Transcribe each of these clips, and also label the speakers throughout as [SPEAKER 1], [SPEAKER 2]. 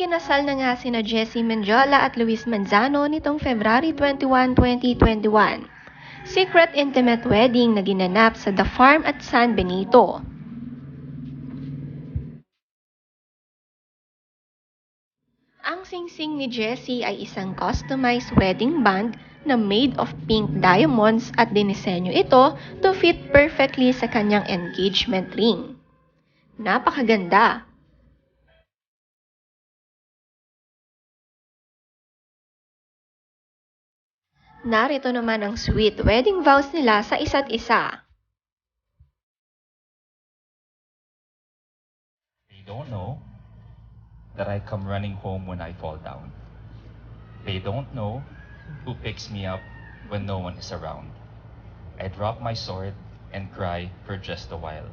[SPEAKER 1] Ikinasal na nga sina Jessy Mendiola at Manzano nitong February 21, 2021. Secret intimate wedding na ginanap sa The Farm at San Benito. Ang singsing ni Jessy ay isang customized wedding band na made of pink diamonds at dinisenyo ito to fit perfectly sa kanyang engagement ring. Napakaganda! Narito naman ang sweet wedding vows nila sa isa't isa.
[SPEAKER 2] They don't know that I come running home when I fall down. They don't know who picks me up when no one is around. I drop my sword and cry for just a while.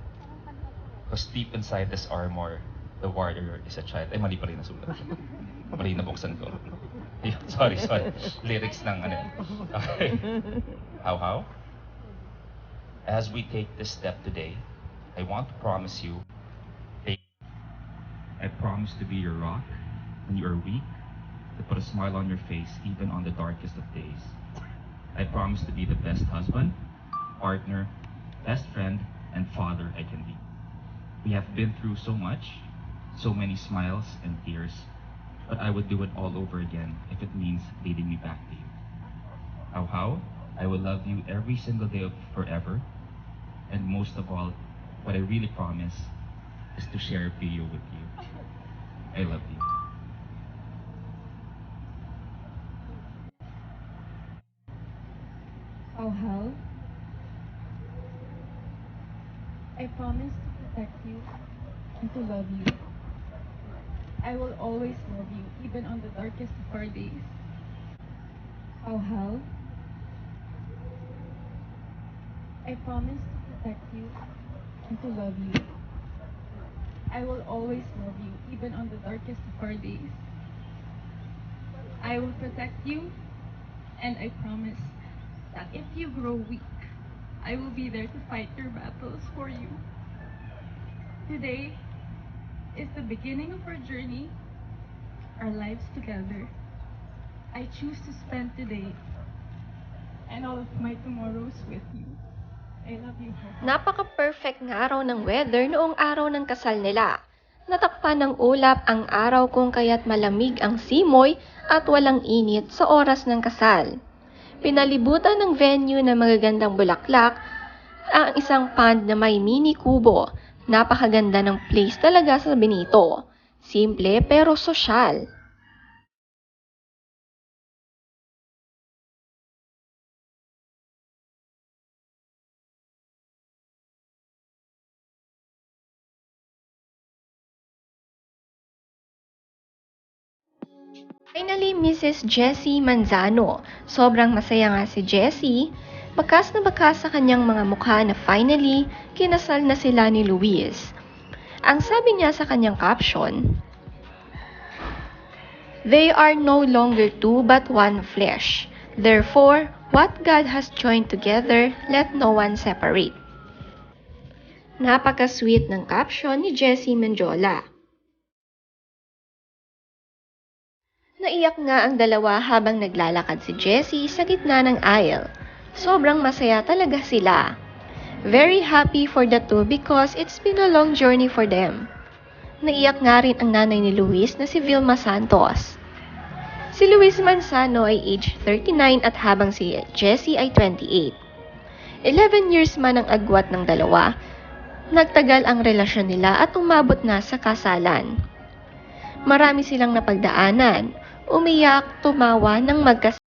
[SPEAKER 2] Because deep inside this armor, the warrior is a child. Ay, mali pa rin nasulat. Mali na buksan ko. Sorry. Lyrics ng ano. Okay. How? As we take this step today, I want to promise you, I promise to be your rock when you are weak, to put a smile on your face even on the darkest of days. I promise to be the best husband, partner, best friend, and father I can be. We have been through so much, so many smiles and tears, but I would do it all over again if it means leading me back to you. How? I will love you every single day of forever, and most of all, what I really promise is to share Pio with you. I love you.
[SPEAKER 3] Hal, I promise to protect you and to love you. I will always love you, even on the darkest of our days. Hal, I promise to protect you and to love you. I will always love you, even on the darkest of our days. I will protect you, and I promise that if you grow weak, I will be there to fight your battles for you. Today is the beginning of our journey, our lives together. I choose to spend today and all of my tomorrows with you. I love you.
[SPEAKER 1] Napaka-perfect nga araw ng weather noong araw ng kasal nila. Natakpan ng ulap ang araw kung kaya't malamig ang simoy at walang init sa oras ng kasal. Pinalibutan ng venue na magagandang bulaklak ang isang pond na may mini kubo. Napakaganda ng place talaga sa Benito. Simple pero sosyal. Finally, Mrs. Jessy Manzano. Sobrang masaya nga si Jessy. Bakas na bakas sa kanyang mga mukha na finally, kinasal na sila ni Luis. Ang sabi niya sa kanyang caption, "They are no longer two but one flesh. Therefore, what God has joined together, let no one separate." Napaka-sweet ng caption ni Jessy Mendiola. Naiyak nga ang dalawa habang naglalakad si Jessy sa gitna ng aisle. Sobrang masaya talaga sila. Very happy for the two because it's been a long journey for them. Naiyak nga rin ang nanay ni Luis na si Vilma Santos. Si Luis Manzano ay age 39 at habang si Jessy ay 28. 11 years man ang agwat ng dalawa, nagtagal ang relasyon nila at umabot na sa kasalan. Marami silang napagdaanan, umiyak, tumawa ng magkasama.